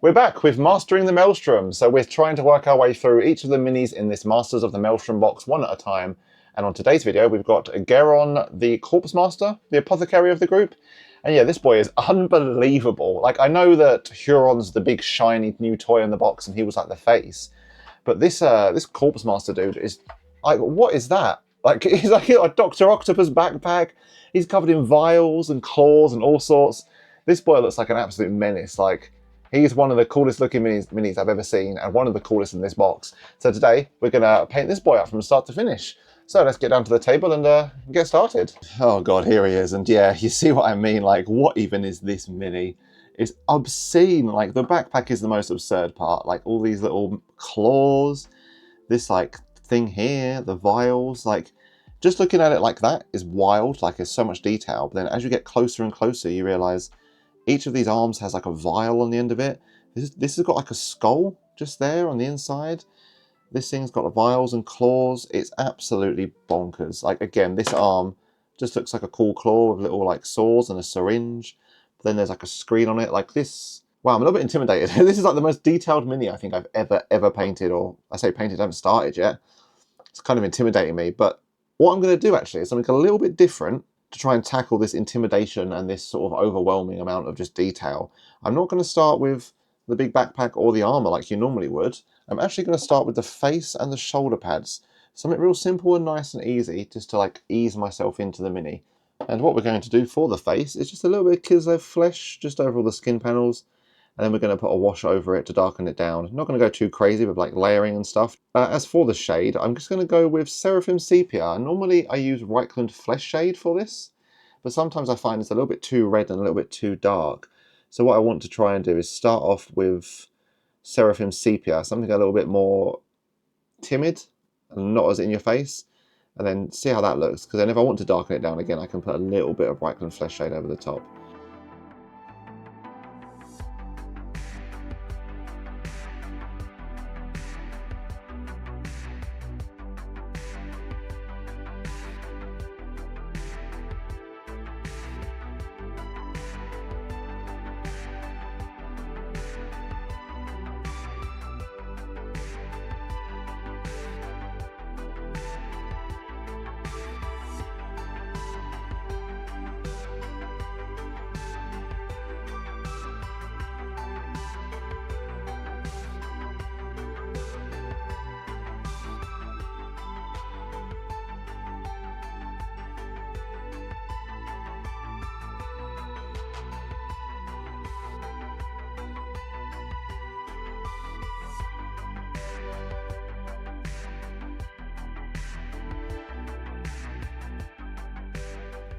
We're back with Mastering the Maelstrom. So we're trying to work our way through each of the minis in this Masters of the Maelstrom box one at a time. And on today's video, we've got Garreon the Corpsemaster, the Apothecary of the group. And yeah, this boy is unbelievable. Like, I know that Huron's the big shiny new toy in the box and he was like the face. But this Corpsemaster dude is like, what is that? Like, he's like a Dr. Octopus backpack. He's covered in vials and claws and all sorts. This boy looks like an absolute menace. Like, he's one of the coolest looking minis I've ever seen and one of the coolest in this box. So today, we're going to paint this boy up from start to finish. So let's get down to the table and get started. Oh god, here he is. And yeah, you see what I mean? Like, what even is this mini? It's obscene. Like, the backpack is the most absurd part. Like, all these little claws, this like thing here, the vials. Like, just looking at it like that is wild. Like, there's so much detail. But then as you get closer and closer, you realize each of these arms has like a vial on the end of it. This has got like a skull just there on the inside. This thing's got the vials and claws. It's absolutely bonkers. Like, again, this arm just looks like a cool claw with little like saws and a syringe. But then there's like a screen on it. Like this. Wow, I'm a little bit intimidated. This is like the most detailed mini I think I've ever painted. Or I say painted, I haven't started yet. It's kind of intimidating me. But what I'm going to do actually is something a little bit different to try and tackle this intimidation and this sort of overwhelming amount of just detail. I'm not going to start with the big backpack or the armor like you normally would. I'm actually going to start with the face and the shoulder pads. Something real simple and nice and easy just to like ease myself into the mini. And what we're going to do for the face is just a little bit of Kislev Flesh just over all the skin panels. And then we're going to put a wash over it to darken it down. I'm not going to go too crazy with like layering and stuff. As for the shade, I'm just going to go with Seraphim Sepia. Normally I use Rakarth Flesh shade for this, but sometimes I find it's a little bit too red and a little bit too dark. So what I want to try and do is start off with Seraphim Sepia, something a little bit more timid and not as in your face, and then see how that looks. Because then if I want to darken it down again, I can put a little bit of Rakarth Flesh shade over the top.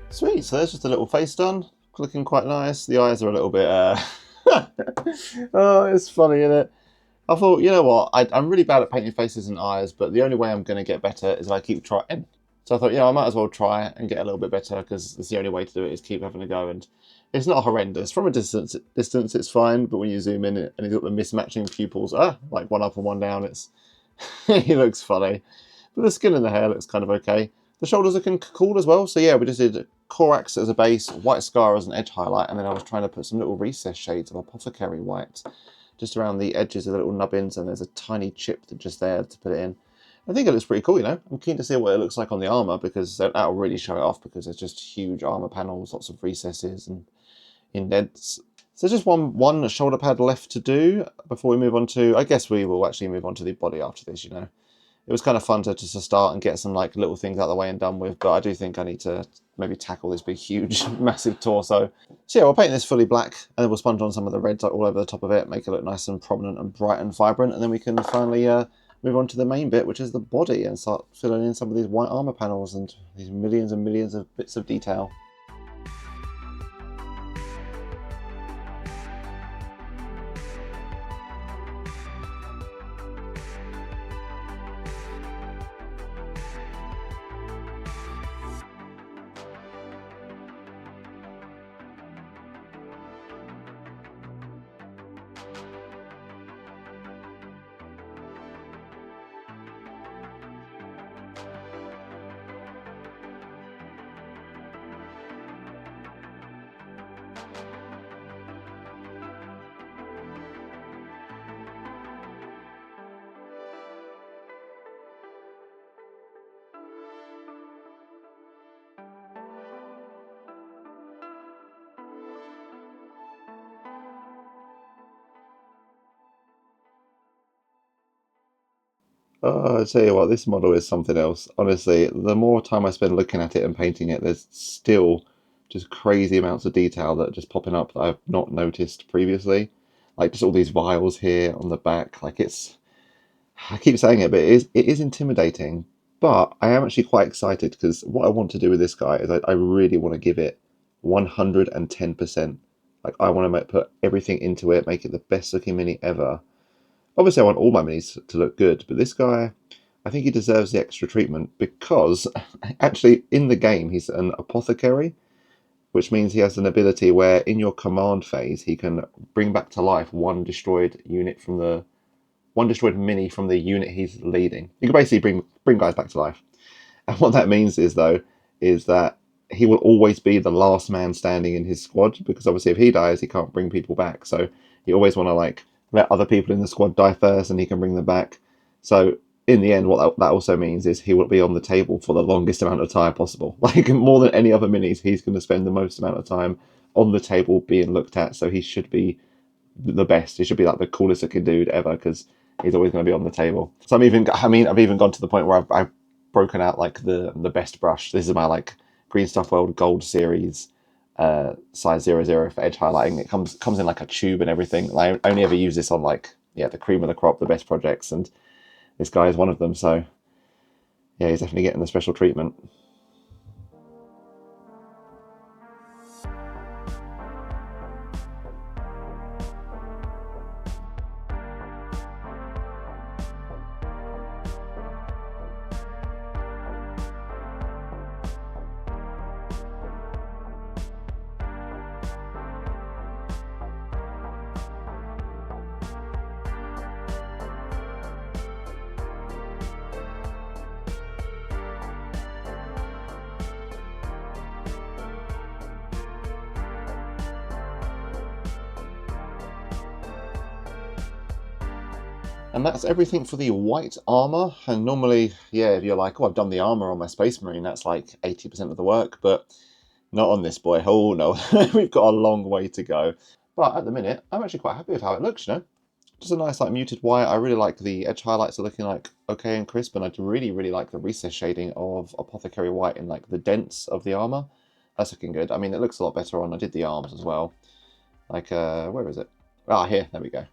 Sweet, so there's just a little face done, looking quite nice. The eyes are a little bit, oh, it's funny, isn't it? I thought, you know what, I'm really bad at painting faces and eyes, but the only way I'm going to get better is if I keep trying. So I thought, I might as well try and get a little bit better, because it's the only way to do it is keep having a go. And it's not horrendous. From a distance it's fine, but when you zoom in and he's got the mismatching pupils, like one up and one down, it's he looks funny. But the skin and the hair looks kind of okay. The shoulders looking cool as well. So yeah, we just did Corax as a base, White Scar as an edge highlight, and then I was trying to put some little recess shades of Apothecary White just around the edges of the little nubbins, and there's a tiny chip just there to put it in. I think it looks pretty cool, I'm keen to see what it looks like on the armour, because that'll really show it off, because there's just huge armour panels, lots of recesses and indents. So just one shoulder pad left to do before we move on to, I guess we will actually move on to the body after this, It was kind of fun to just start and get some like little things out of the way and done with, but I do think I need to maybe tackle this big, huge, massive torso. So yeah, we'll paint this fully black, and then we'll sponge on some of the reds all over the top of it, make it look nice and prominent and bright and vibrant, and then we can finally move on to the main bit, which is the body, and start filling in some of these white armor panels and these millions and millions of bits of detail. Oh, I tell you what, this model is something else. Honestly, the more time I spend looking at it and painting it, there's still just crazy amounts of detail that are just popping up that I've not noticed previously. Like just all these vials here on the back. Like it's, I keep saying it, but it is intimidating. But I am actually quite excited because what I want to do with this guy is I really want to give it 110%. Like I want to put everything into it, make it the best looking mini ever. Obviously, I want all my minis to look good, but this guy, I think he deserves the extra treatment because actually in the game he's an apothecary, which means he has an ability where in your command phase he can bring back to life one destroyed mini from the unit he's leading. You can basically bring guys back to life. And what that means is that he will always be the last man standing in his squad because obviously if he dies he can't bring people back. So you always want to like let other people in the squad die first and he can bring them back. So in the end, what that also means is he will be on the table for the longest amount of time possible. Like more than any other minis, he's going to spend the most amount of time on the table being looked at. So he should be the best. He should be like the coolest looking dude ever because he's always going to be on the table. So I've even gone to the point where I've broken out like the best brush. This is my like Green Stuff World Gold series, size 00 for edge highlighting. It comes in like a tube and everything. I only ever use this on like the cream of the crop, the best projects, and this guy is one of them. So yeah, he's definitely getting the special treatment. And that's everything for the white armor. And normally, yeah, if you're like, oh, I've done the armor on my Space Marine, that's like 80% of the work, but not on this boy. Oh no, we've got a long way to go. But at the minute, I'm actually quite happy with how it looks, you know? Just a nice like muted white. I really like the edge highlights are looking like okay and crisp, and I really, really like the recess shading of Apothecary White in like the dents of the armor. That's looking good. I mean, it looks a lot better on, I did the arms as well. Like, where is it? Ah, here, there we go.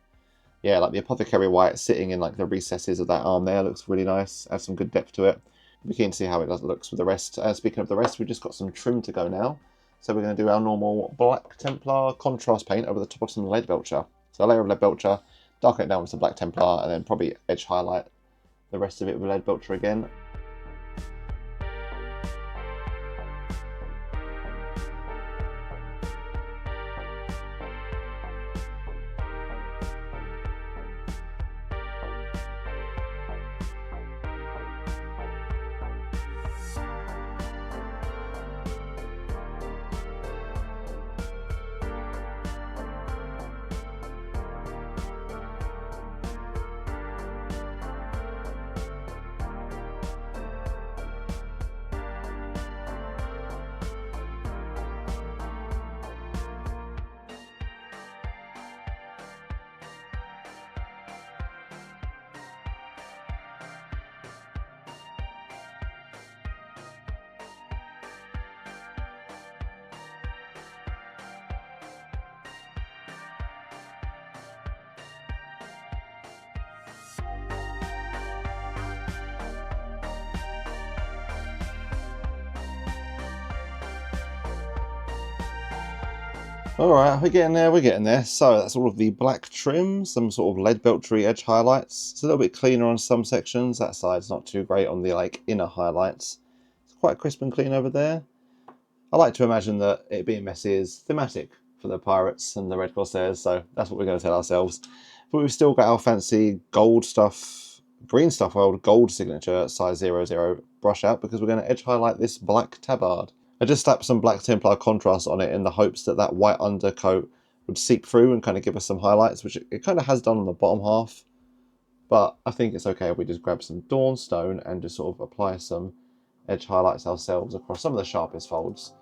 Yeah, like the Apothecary White sitting in like the recesses of that arm there looks really nice. Adds some good depth to it. We're keen to see how it looks with the rest. Speaking of the rest, we've just got some trim to go now. So we're going to do our normal Black Templar contrast paint over the top of some Leadbelcher. So a layer of Leadbelcher, darken it down with some Black Templar, and then probably edge highlight the rest of it with Leadbelcher again. Alright, we're getting there. So that's all of the black trim, some sort of Leadbelchery edge highlights. It's a little bit cleaner on some sections. That side's not too great on the like inner highlights. It's quite crisp and clean over there. I like to imagine that it being messy is thematic for the Pirates and the Red Corsairs, so that's what we're going to tell ourselves. But we've still got our fancy gold stuff, Green Stuff World gold signature size 00 brush out because we're going to edge highlight this black tabard. I just slapped some Black Templar contrast on it in the hopes that that white undercoat would seep through and kind of give us some highlights, which it kind of has done on the bottom half. But I think it's okay if we just grab some Dawnstone and just sort of apply some edge highlights ourselves across some of the sharpest folds.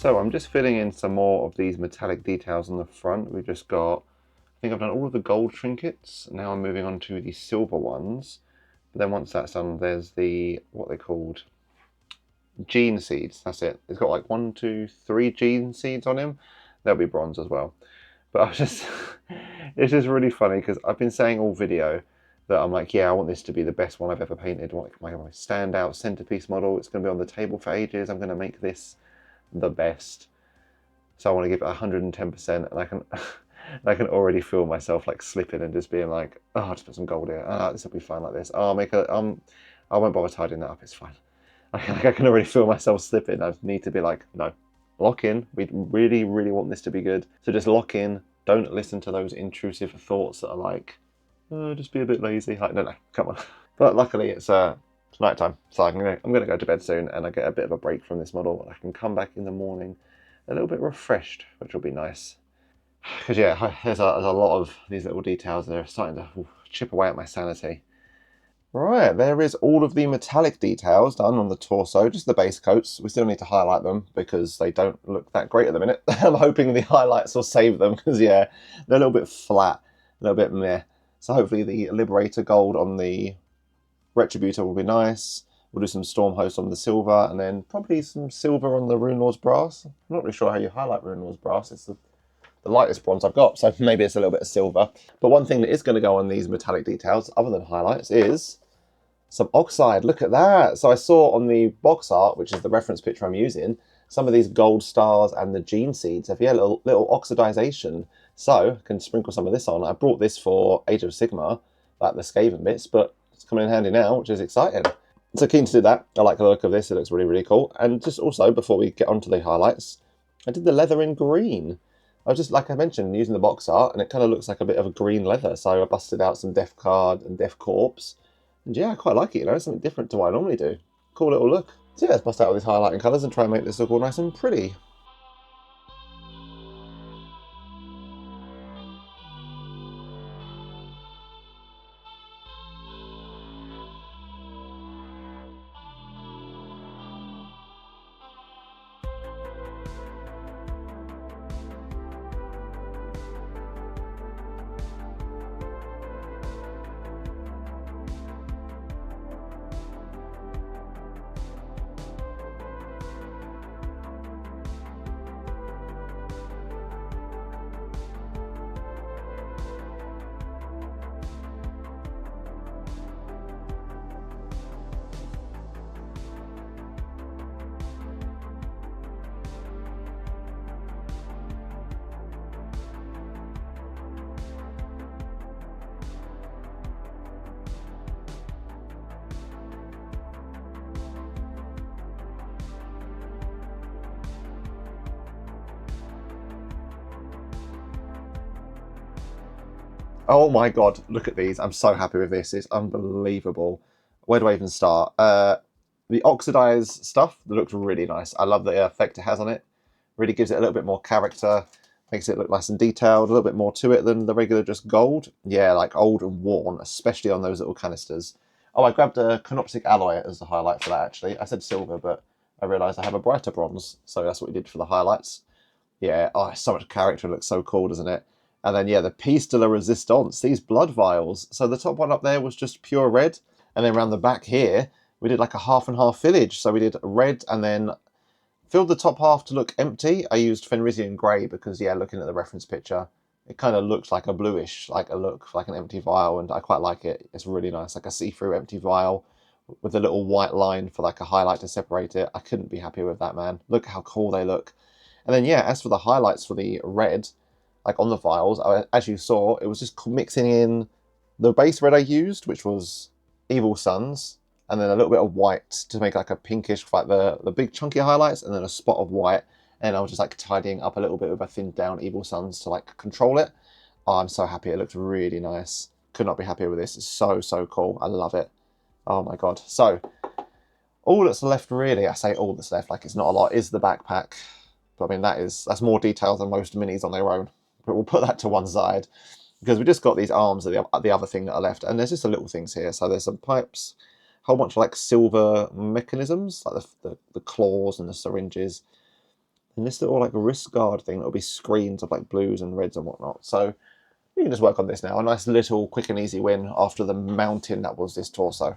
So I'm just filling in some more of these metallic details on the front. We've just got, I think I've done all of the gold trinkets. Now I'm moving on to the silver ones. But then once that's done, there's the, what they're called, gene seeds. That's it. It's got like 1, 2, 3 gene seeds on him. They'll be bronze as well. But I was just, it's just really funny because I've been saying all video that I'm like, yeah, I want this to be the best one I've ever painted. My standout centerpiece model. It's going to be on the table for ages. I'm going to make this the best. So I want to give it 110%, and I can already feel myself like slipping and just being like, oh, I'll just put some gold here. This will be fine like this. I'll make a I won't bother tidying that up. It's fine. I can already feel myself slipping. I need to be like, no, lock in. We really, really want this to be good. So just lock in. Don't listen to those intrusive thoughts that are like, oh, just be a bit lazy. Like, no, come on. But luckily it's night time, so I'm gonna go to bed soon, and I get a bit of a break from this model. I can come back in the morning a little bit refreshed, which will be nice. Because yeah, there's a lot of these little details that are starting to chip away at my sanity. Right, there is all of the metallic details done on the torso, just the base coats. We still need to highlight them because they don't look that great at the minute. I'm hoping the highlights will save them because yeah, they're a little bit flat, a little bit meh. So hopefully the Liberator Gold on the Retributor will be nice. We'll do some Stormhost on the silver, and then probably some silver on the Runelord Brass. I'm not really sure how you highlight Runelord Brass. It's the lightest bronze I've got, so maybe it's a little bit of silver. But one thing that is going to go on these metallic details, other than highlights, is some oxide. Look at that. So I saw on the box art, which is the reference picture I'm using, some of these gold stars and the gene seeds have a little oxidization. So I can sprinkle some of this on. I brought this for Age of Sigmar, like the Skaven bits, but it's coming in handy now, which is exciting. So keen to do that. I like the look of this. It looks really, really cool. And just also, before we get onto the highlights, I did the leather in green. I was just, like I mentioned, using the box art, and it kind of looks like a bit of a green leather. So I busted out some Death Card and Death Korps. And yeah, I quite like it, you know, it's something different to what I normally do. Cool little look. So yeah, let's bust out all these highlighting colours and try and make this look all nice and pretty. Oh my god, look at these. I'm so happy with this. It's unbelievable. Where do I even start? The oxidized stuff looks really nice. I love the effect it has on it. Really gives it a little bit more character. Makes it look nice and detailed. A little bit more to it than the regular just gold. Yeah, like old and worn, especially on those little canisters. Oh, I grabbed a Canopsic Alloy as the highlight for that, actually. I said silver, but I realised I have a brighter bronze. So that's what we did for the highlights. Yeah, oh, so much character. It looks so cool, doesn't it? And then, yeah, the piece de la resistance, these blood vials. So the top one up there was just pure red. And then around the back here, we did like a half and half fillage. So we did red and then filled the top half to look empty. I used Fenrisian Grey because, yeah, looking at the reference picture, it kind of looks like a bluish, like a look, like an empty vial. And I quite like it. It's really nice, like a see-through empty vial with a little white line for like a highlight to separate it. I couldn't be happier with that, man. Look how cool they look. And then, yeah, as for the highlights for the red, like on the vials, as you saw, it was just mixing in the base red I used, which was Evil Sunz, and then a little bit of white to make like a pinkish, like the big chunky highlights, and then a spot of white. And I was just like tidying up a little bit with a thinned down Evil Sunz to like control it. Oh, I'm so happy. It looks really nice. Could not be happier with this. It's so, so cool. I love it. Oh my god. So, all that's left really, I say all that's left, like it's not a lot, is the backpack. But I mean, that's more detail than most minis on their own. But we'll put that to one side because we just got these arms of the other thing that are left, and there's just the little things here. So there's some pipes, a whole bunch of like silver mechanisms, like the claws and the syringes. And this little like wrist guard thing, that'll be screens of like blues and reds and whatnot. So we can just work on this now. A nice little quick and easy win after the mountain that was this torso.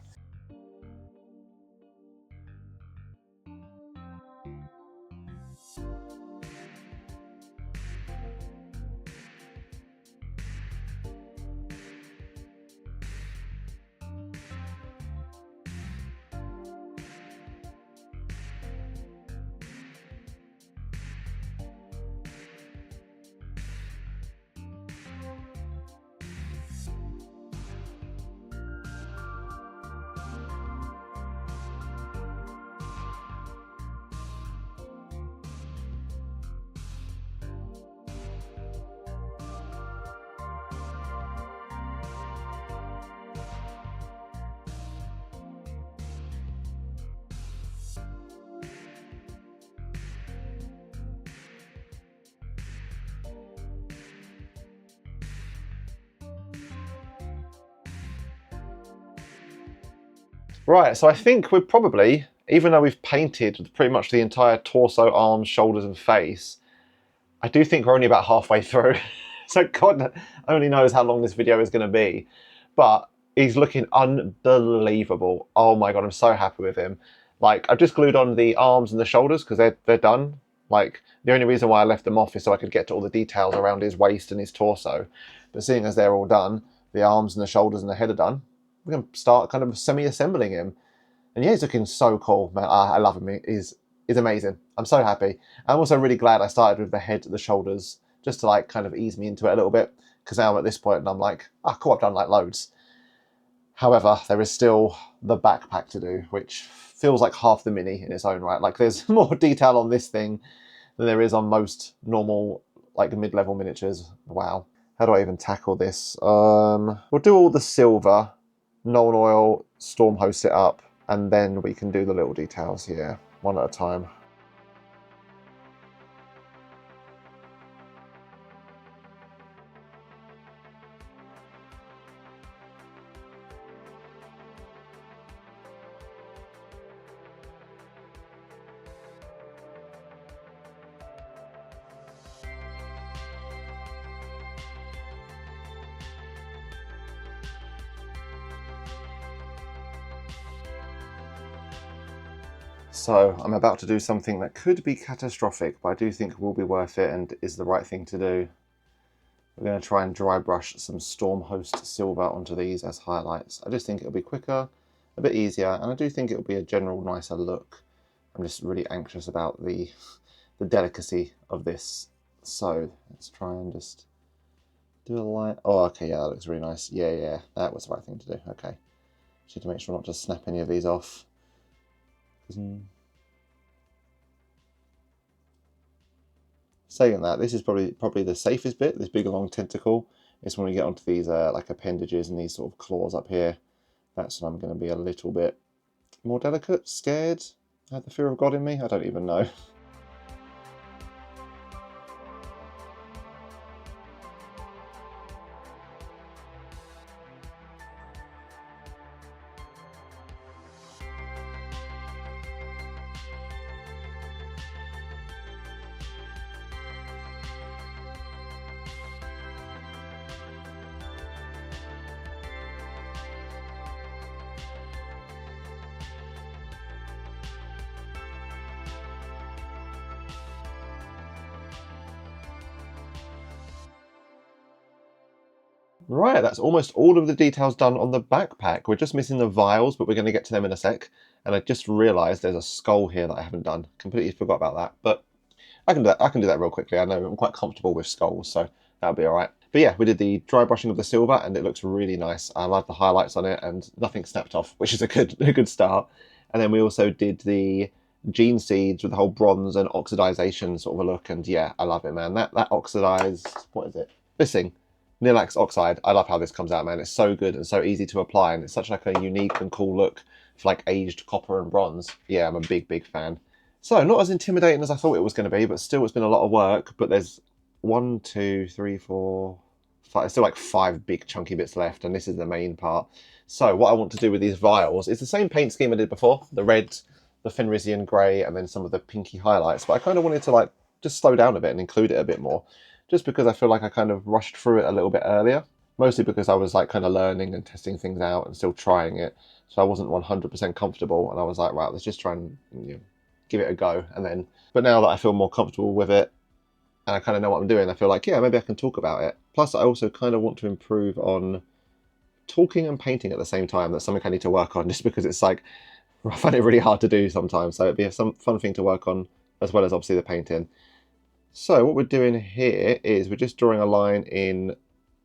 Right, so I think we're probably, even though we've painted pretty much the entire torso, arms, shoulders and face, I do think we're only about halfway through. So God only knows how long this video is going to be. But he's looking unbelievable. Oh my God, I'm so happy with him. Like, I've just glued on the arms and the shoulders because they're done. Like, the only reason why I left them off is so I could get to all the details around his waist and his torso. But seeing as they're all done, the arms and the shoulders and the head are done, we're going to start kind of semi-assembling him. And yeah, he's looking so cool, man. I love him. He's amazing. I'm so happy. I'm also really glad I started with the head, the shoulders, just to like kind of ease me into it a little bit. Because now I'm at this point and I'm like, oh cool, I've done like loads. However, there is still the backpack to do, which feels like half the mini in its own right. Like there's more detail on this thing than there is on most normal like mid-level miniatures. Wow. How do I even tackle this? We'll do all the silver, Nuln Oil, Stormhost it up, and then we can do the little details here, one at a time. So I'm about to do something that could be catastrophic, but I do think will be worth it and is the right thing to do. We're going to try and dry brush some Stormhost Silver onto these as highlights. I just think it'll be quicker, a bit easier, and I do think it'll be a general nicer look. I'm just really anxious about the delicacy of this. So let's try and just do a light. Oh, okay, yeah, that looks really nice. Yeah, that was the right thing to do. Okay, just need to make sure not to snap any of these off. Saying that, this is probably the safest bit, this big long tentacle. It's when we get onto these like appendages and these sort of claws up here. That's when I'm going to be a little bit more delicate, scared. I have the fear of God in me, I don't even know. Right, that's almost all of the details done on the backpack. We're just missing the vials, but we're going to get to them in a sec. And I just realised there's a skull here that I haven't done. Completely forgot about that, but I can do that real quickly. I know I'm quite comfortable with skulls, so that'll be all right. But yeah, we did the dry brushing of the silver, and it looks really nice. I love the highlights on it, and nothing snapped off, which is a good start. And then we also did the gene seeds with the whole bronze and oxidization sort of a look, and yeah, I love it, man. That oxidized, what is it? This thing. Nihlax Oxide. I love how this comes out, man. It's so good and so easy to apply, and it's such like a unique and cool look for like aged copper and bronze. Yeah, I'm a big fan. So not as intimidating as I thought it was going to be, but still it's been a lot of work. But there's 1, 2, 3, 4, 5. There's still like 5 big chunky bits left, and this is the main part. So what I want to do with these vials is the same paint scheme I did before. The red, the Fenrisian Grey, and then some of the pinky highlights. But I kind of wanted to like just slow down a bit and include it a bit more, just because I feel like I kind of rushed through it a little bit earlier, mostly because I was like kind of learning and testing things out and still trying it, so I wasn't 100% comfortable, and I was like, right, let's just try and give it a go. And then, but now that I feel more comfortable with it and I kind of know what I'm doing, I feel like, yeah, maybe I can talk about it. Plus, I also kind of want to improve on talking and painting at the same time. That's something I need to work on, just because it's like, I find it really hard to do sometimes, so it'd be some fun thing to work on, as well as obviously the painting. So what we're doing here is we're just drawing a line in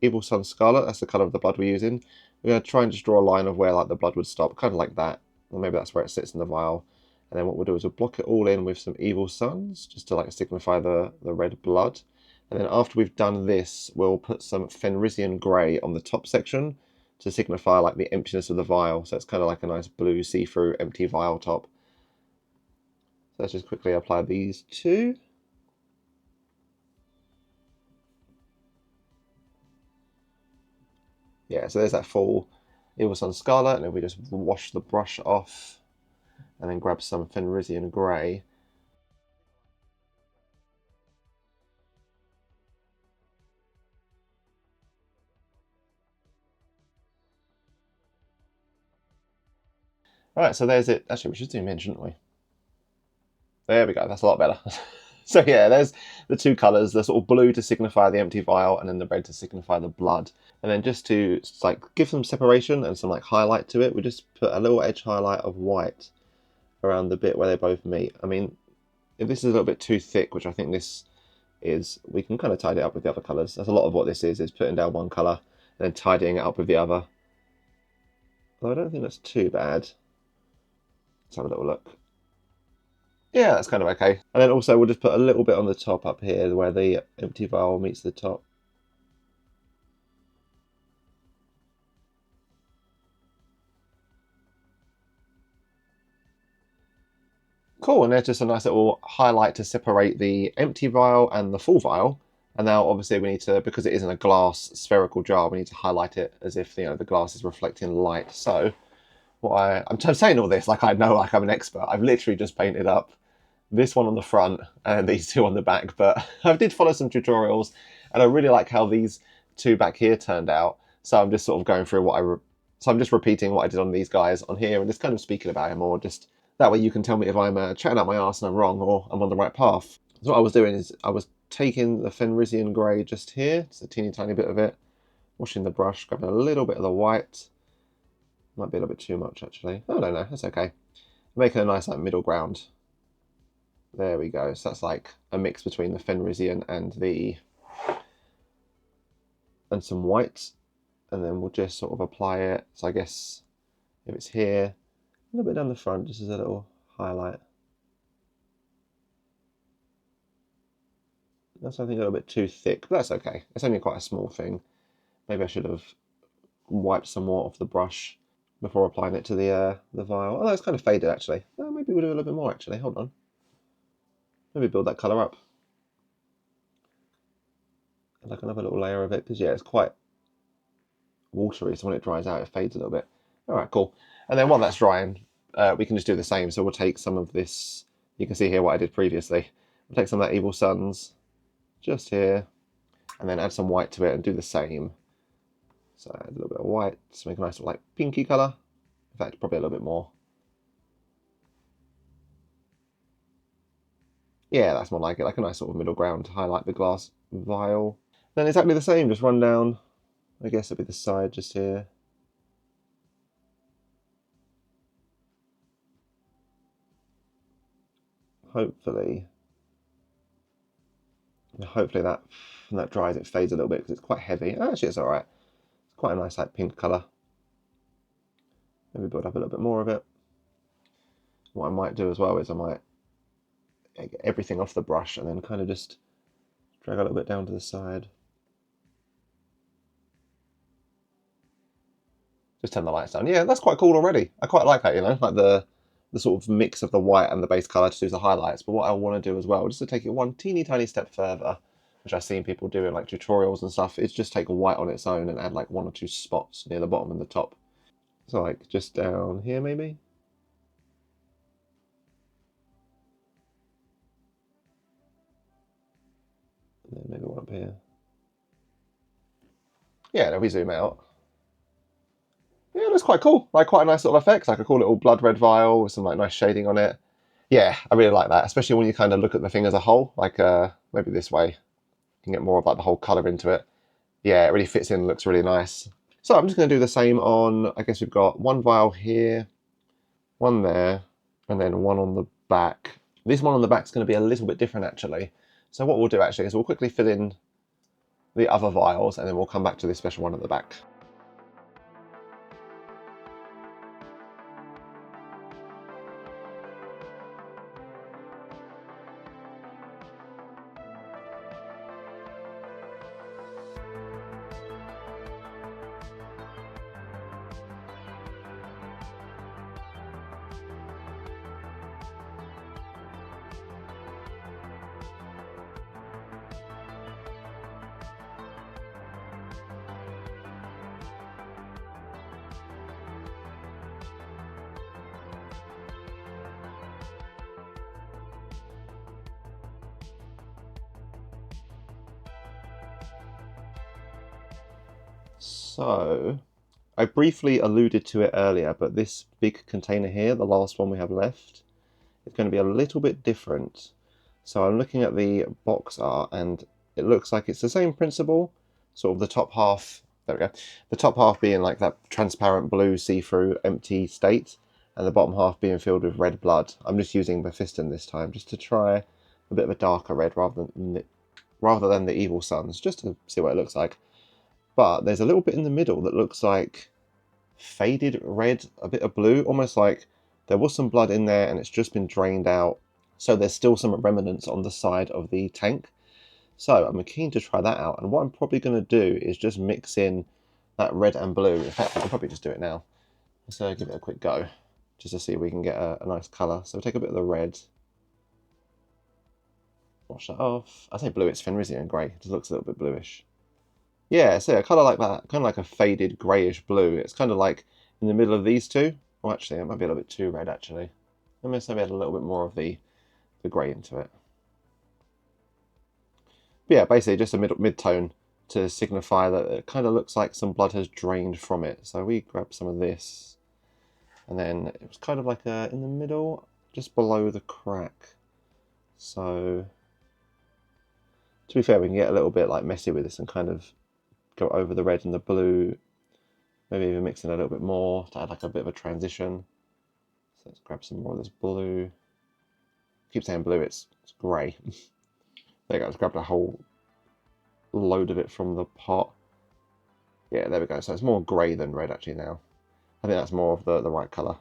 Evil Sunz Scarlett. That's the colour of the blood we're using. We're going to try and just draw a line of where like the blood would stop, kind of like that. Or maybe that's where it sits in the vial. And then what we'll do is we'll block it all in with some Evil Sunz, just to like signify the red blood. And then after we've done this, we'll put some Fenrisian Grey on the top section to signify like the emptiness of the vial. So it's kind of like a nice blue see-through empty vial top. So let's just quickly apply these two. Yeah, so there's that full Evil Sunz Scarlett, and then we just wash the brush off and then grab some Fenrisian Grey. Right, so there's it. Actually, we should zoom in, shouldn't we? There we go, that's a lot better. So yeah, there's the two colours, the sort of blue to signify the empty vial and then the red to signify the blood. And then just to like give some separation and some like highlight to it, we just put a little edge highlight of white around the bit where they both meet. I mean, if this is a little bit too thick, which I think this is, we can kind of tidy it up with the other colours. That's a lot of what this is putting down one colour and then tidying it up with the other. Although I don't think that's too bad. Let's have a little look. Yeah, that's kind of okay. And then also we'll just put a little bit on the top up here where the empty vial meets the top. Cool, and there's just a nice little highlight to separate the empty vial and the full vial. And now obviously we need to, because it isn't a glass spherical jar, we need to highlight it as if the glass is reflecting light. So I'm saying all this like I know, like I'm an expert. I've literally just painted up this one on the front and these two on the back, but I did follow some tutorials and I really like how these two back here turned out. So I'm just sort of going through so I'm just repeating what I did on these guys on here and just kind of speaking about it more. Just that way you can tell me if I'm chatting out my arse and I'm wrong or I'm on the right path. So what I was doing is I was taking the Fenrisian Grey just here, just a teeny tiny bit of it, washing the brush, grabbing a little bit of the white. Might be a little bit too much actually. Oh no, that's okay. Making a nice like middle ground. There we go. So that's like a mix between the Fenrisian and some white, and then we'll just sort of apply it. So I guess if it's here, a little bit down the front, just as a little highlight. That's I think a little bit too thick, but that's okay. It's only quite a small thing. Maybe I should have wiped some more off the brush before applying it to the vial. Oh, it's kind of faded actually. Oh, maybe we'll do a little bit more actually. Hold on. Maybe build that colour up. Like another little layer of it, because yeah, it's quite watery, so when it dries out it fades a little bit. Alright, cool. And then while that's drying, we can just do the same. So we'll take some of this, you can see here what I did previously. We'll take some of that Evil Sunz just here, and then add some white to it and do the same. So add a little bit of white to make a nice like pinky colour. In fact, probably a little bit more. Yeah, that's more like it, like a nice sort of middle ground to highlight the glass vial. Then exactly the same, just run down, I guess it'll be the side just here. Hopefully that when that dries it fades a little bit because it's quite heavy. Actually, it's alright. It's quite a nice like pink colour. Maybe build up a little bit more of it. What I might do as well is I might get everything off the brush and then kind of just drag a little bit down to the side. Just turn the lights down. Yeah, that's quite cool already. I quite like that, like the sort of mix of the white and the base colour to do the highlights. But what I want to do as well, just to take it one teeny tiny step further, which I've seen people do in like tutorials and stuff, is just take white on its own and add like 1 or 2 spots near the bottom and the top. So like just down here maybe. Yeah, if we zoom out. Yeah, it looks quite cool. Like quite a nice little effect. Like a cool little blood red vial with some like nice shading on it. Yeah, I really like that, especially when you kind of look at the thing as a whole. Like maybe this way, you can get more of like the whole colour into it. Yeah, it really fits in, looks really nice. So I'm just going to do the same on, I guess we've got one vial here, one there, and then one on the back. This one on the back is going to be a little bit different actually. So what we'll do actually is we'll quickly fill in the other vials and then we'll come back to this special one at the back. So, I briefly alluded to it earlier, but this big container here, the last one we have left, is going to be a little bit different. So I'm looking at the box art and it looks like it's the same principle, sort of the top half, there we go, the top half being like that transparent blue see-through empty state, and the bottom half being filled with red blood. I'm just using Mephiston this time, just to try a bit of a darker red rather than the evil Sunz, just to see what it looks like. But there's a little bit in the middle that looks like faded red, a bit of blue, almost like there was some blood in there and it's just been drained out. So there's still some remnants on the side of the tank. So I'm keen to try that out. And what I'm probably going to do is just mix in that red and blue. In fact, I'll probably just do it now. Let's give it a quick go, just to see if we can get a nice colour. So we'll take a bit of the red. Wash that off. I say blue, it's Fenrisian Grey. It just looks a little bit bluish. Yeah, so a colour like that, kind of like a faded greyish blue. It's kind of like in the middle of these two. Oh, actually, it might be a little bit too red, actually. Let me maybe add a little bit more of the grey into it. But yeah, basically just a mid-tone to signify that it kind of looks like some blood has drained from it. So we grab some of this, and then it was kind of like in the middle, just below the crack. So, to be fair, we can get a little bit like messy with this and kind of go over the red and the blue, maybe even mix in a little bit more to add like a bit of a transition. So let's grab some more of this blue. I keep saying blue, it's grey. There you go, let's grab a whole load of it from the pot. Yeah, there we go. So it's more grey than red actually now. I think that's more of the right colour.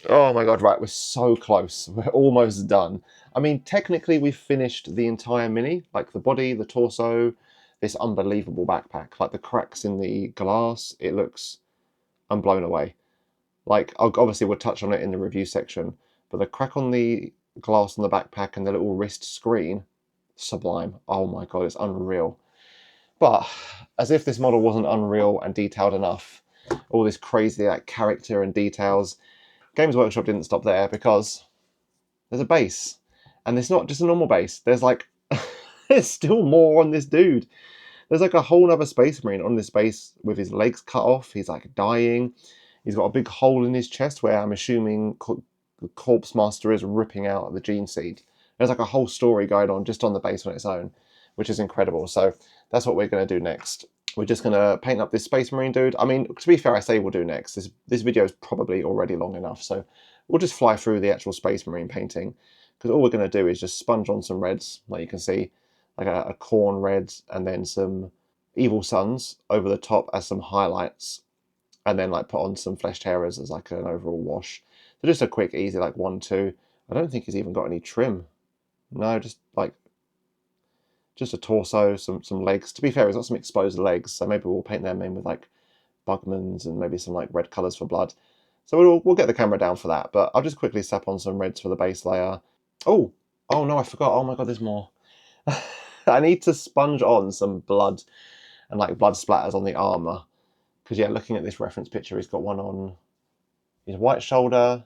Oh my god, right, we're so close. We're almost done. I mean, technically we've finished the entire mini, like the body, the torso, this unbelievable backpack. Like the cracks in the glass, it looks, I'm blown away. Like, obviously we'll touch on it in the review section, but the crack on the glass on the backpack and the little wrist screen, sublime. Oh my god, it's unreal. But, as if this model wasn't unreal and detailed enough, all this crazy like character and details, Games Workshop didn't stop there because there's a base. And it's not just a normal base. There's like, there's still more on this dude. There's like a whole other Space Marine on this base with his legs cut off. He's like dying. He's got a big hole in his chest where I'm assuming the Corpsemaster is ripping out the gene seed. There's like a whole story going on just on the base on its own, which is incredible. So that's what we're going to do next. We're just going to paint up this Space Marine dude. I mean, to be fair, I say we'll do next. This video is probably already long enough, so we'll just fly through the actual Space Marine painting, because all we're going to do is just sponge on some reds, like you can see, like a Khorne red, and then some Evil Sunz over the top as some highlights, and then like put on some Flesh Tearers as like an overall wash. So just a quick, easy, like 1-2. I don't think he's even got any trim. No, just a torso, some legs. To be fair, he's got some exposed legs, so maybe we'll paint them in with like Bugmans and maybe some like red colours for blood. So we'll get the camera down for that, but I'll just quickly slap on some reds for the base layer. Oh no, I forgot. Oh my god, there's more. I need to sponge on some blood and like blood splatters on the armour. Because yeah, looking at this reference picture, he's got one on his right shoulder,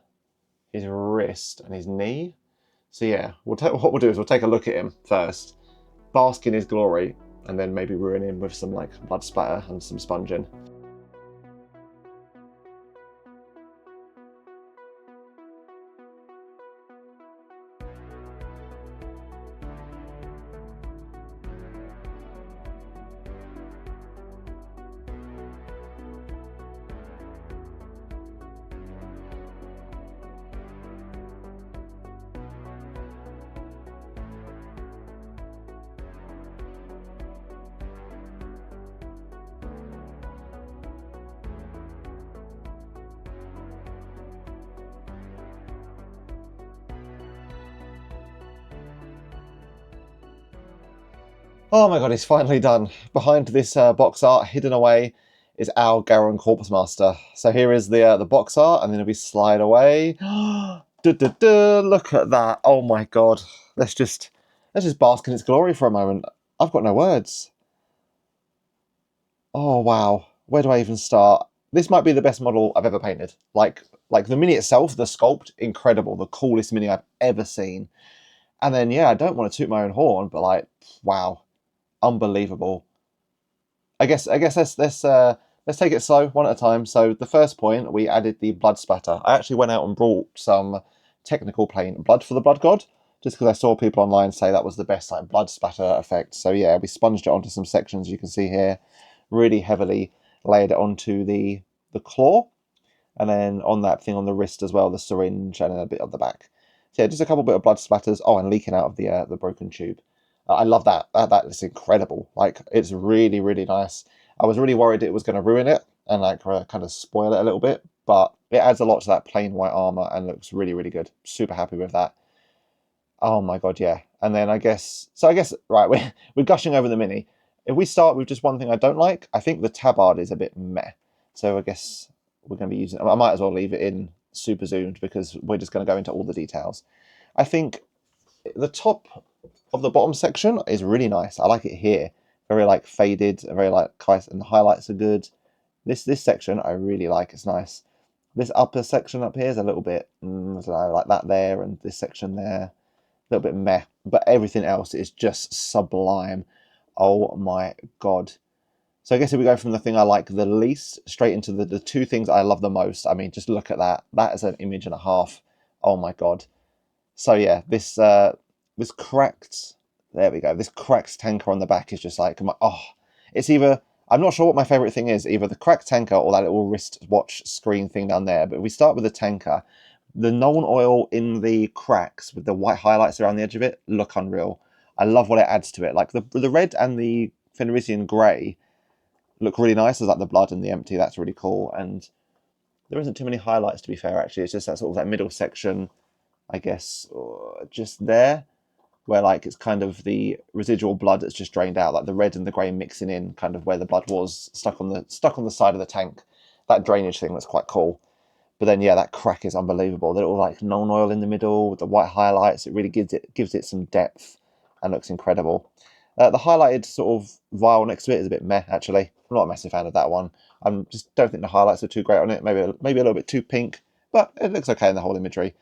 his wrist, and his knee. So yeah, what we'll do is we'll take a look at him first, bask in his glory, and then maybe ruin him with some like blood splatter and some sponging. Oh my god, he's finally done. Behind this box art, hidden away, is our Garreon Corpsemaster. So here is the box art, and then we slide away. Look at that! Oh my god, let's just bask in its glory for a moment. I've got no words. Oh wow, where do I even start? This might be the best model I've ever painted. Like the mini itself, the sculpt, incredible, the coolest mini I've ever seen. And then yeah, I don't want to toot my own horn, but like, wow. Unbelievable. I guess let's take it slow, one at a time. So the first point, we added the blood splatter. I actually went out and brought some technical plain blood for the blood god, just because I saw people online say that was the best like blood splatter effect. So yeah, we sponged it onto some sections you can see here, really heavily layered it onto the claw, and then on that thing on the wrist as well, the syringe, and then a bit on the back. So yeah, just a couple bit of blood splatters. Oh, and leaking out of the broken tube. I love that. That is incredible. Like, it's really, really nice. I was really worried it was going to ruin it and like kind of spoil it a little bit, but it adds a lot to that plain white armor and looks really, really good. Super happy with that. Oh my god, yeah. And then I guess right, we're gushing over the mini. If we start with just one thing I don't like, I think the tabard is a bit meh. So I guess we're going to be using. I might as well leave it in super zoomed because we're just going to go into all the details. I think the top of the bottom section is really nice. I like it here. Very like faded, very like and the highlights are good. This section I really like. It's nice. This upper section up here is a little bit I don't know, like that there, and this section there, a little bit meh. But everything else is just sublime. Oh my god. So I guess if we go from the thing I like the least straight into the two things I love the most. I mean, just look at that. That is an image and a half. Oh my god. So yeah, this cracked, there we go, this cracked tanker on the back is just like, oh, it's either, I'm not sure what my favourite thing is, either the cracked tanker or that little wristwatch screen thing down there. But if we start with the tanker, the Nuln Oil in the cracks with the white highlights around the edge of it look unreal. I love what it adds to it. Like the red and the Fenrisian Grey look really nice. There's like the blood and the empty, that's really cool. And there isn't too many highlights, to be fair, actually. It's just that sort of that middle section, I guess, just there, where like it's kind of the residual blood that's just drained out, like the red and the grey mixing in, kind of where the blood was stuck on the side of the tank. That drainage thing, that's quite cool. But then yeah, that crack is unbelievable. The little like Nuln Oil in the middle with the white highlights, it really gives it some depth and looks incredible. The highlighted sort of vial next to it is a bit meh, actually. I'm not a massive fan of that one. I just don't think the highlights are too great on it. Maybe a little bit too pink, but it looks okay in the whole imagery.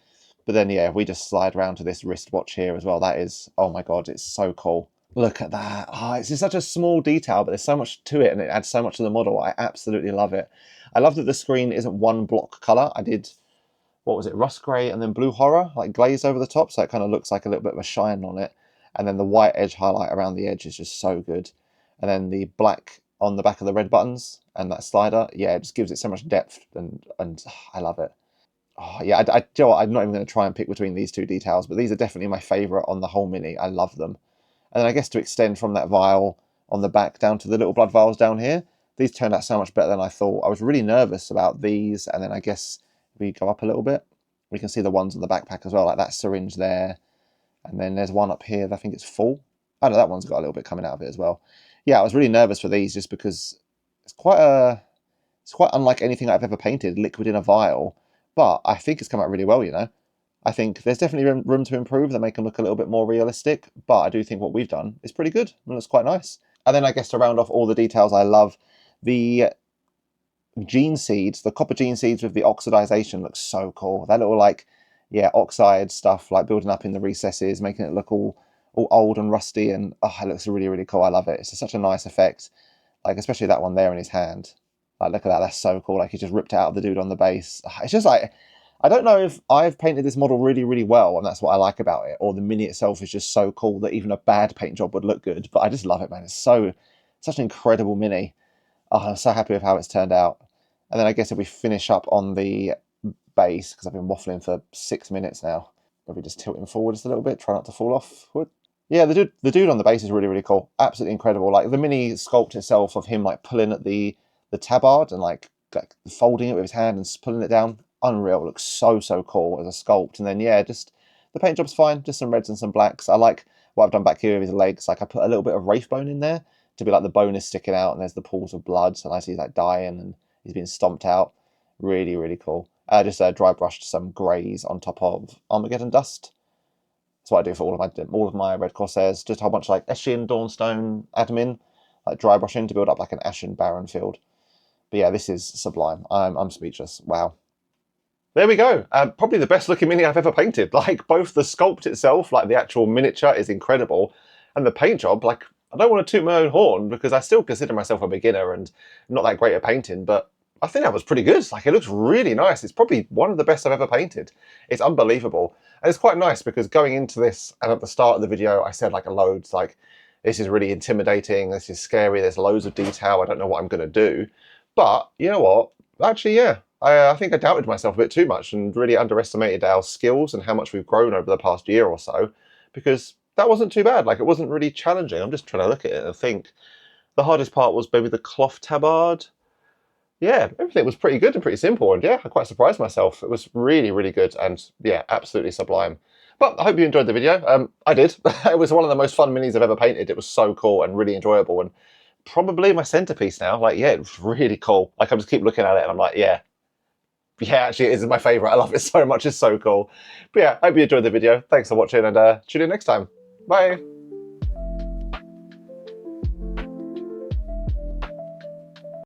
But then, yeah, we just slide around to this wristwatch here as well. That is, oh my god, it's so cool. Look at that. Oh, it's just such a small detail, but there's so much to it, and it adds so much to the model. I absolutely love it. I love that the screen isn't one block colour. I did, what was it, Russ Grey and then Blue Horror, like glazed over the top, so it kind of looks like a little bit of a shine on it. And then the white edge highlight around the edge is just so good. And then the black on the back of the red buttons and that slider, yeah, it just gives it so much depth, and I love it. Oh, yeah, you know what, I'm not even going to try and pick between these two details, but these are definitely my favourite on the whole mini. I love them. And then I guess to extend from that vial on the back down to the little blood vials down here, these turned out so much better than I thought. I was really nervous about these, and then I guess if we go up a little bit, we can see the ones on the backpack as well, like that syringe there. And then there's one up here that I think it's full. Oh no, that one's got a little bit coming out of it as well. Yeah, I was really nervous for these just because it's quite a It's quite unlike anything I've ever painted, liquid in a vial, but I think it's come out really well, you know. I think there's definitely room to improve that make them look a little bit more realistic, but I do think what we've done is pretty good and looks quite nice. And then I guess to round off all the details I love, the gene seeds, the copper gene seeds with the oxidization looks so cool. That little like, yeah, oxide stuff like building up in the recesses, making it look all old and rusty, and oh, it looks really, really cool. I love it. It's such a nice effect, like especially that one there in his hand. Like, look at that, that's so cool. Like, he just ripped it out of the dude on the base. It's just like, I don't know if I've painted this model really, really well, and that's what I like about it, or the mini itself is just so cool that even a bad paint job would look good. But I just love it, man. It's such an incredible mini. Oh, I'm so happy with how it's turned out. And then I guess if we finish up on the base, because I've been waffling for 6 minutes now, maybe just tilt him forward just a little bit, try not to fall off. Yeah, the dude on the base is really, really cool. Absolutely incredible. Like, the mini sculpt itself of him like pulling at the tabard and like folding it with his hand and pulling it down, unreal. It looks so cool as a sculpt. And then yeah, just the paint job's fine, just some reds and some blacks. I like what I've done back here with his legs. Like, I put a little bit of wraith bone in there to be like the bone is sticking out and there's the pools of blood, so I see he's like dying and he's being stomped out. Really, really cool. Just dry brushed some greys on top of Armageddon dust. That's what I do for all of my red Corsairs. Just a whole bunch of like Eshin, Dawnstone, admin, like dry brushing to build up like an ashen barren field. But yeah, this is sublime. I'm speechless. Wow. There we go. Probably the best looking mini I've ever painted. Like, both the sculpt itself, like the actual miniature is incredible, and the paint job, like, I don't want to toot my own horn because I still consider myself a beginner and not that great at painting, but I think that was pretty good. Like, it looks really nice. It's probably one of the best I've ever painted. It's unbelievable. And it's quite nice because going into this, and at the start of the video, I said like loads, like, this is really intimidating, this is scary, there's loads of detail, I don't know what I'm going to do. But you know what? Actually, yeah, I think I doubted myself a bit too much and really underestimated our skills and how much we've grown over the past year or so, because that wasn't too bad. Like, it wasn't really challenging. I'm just trying to look at it and think. The hardest part was maybe the cloth tabard. Yeah, everything was pretty good and pretty simple, and yeah, I quite surprised myself. It was really, really good, and yeah, absolutely sublime. But I hope you enjoyed the video. I did. It was one of the most fun minis I've ever painted. It was so cool and really enjoyable, and probably my centerpiece now. Like, yeah, it was really cool. Like, I just keep looking at it and I'm like, yeah, actually, it is my favorite. I love it so much. It's so cool. But yeah, I hope you enjoyed the video. Thanks for watching, and tune in next time. Bye.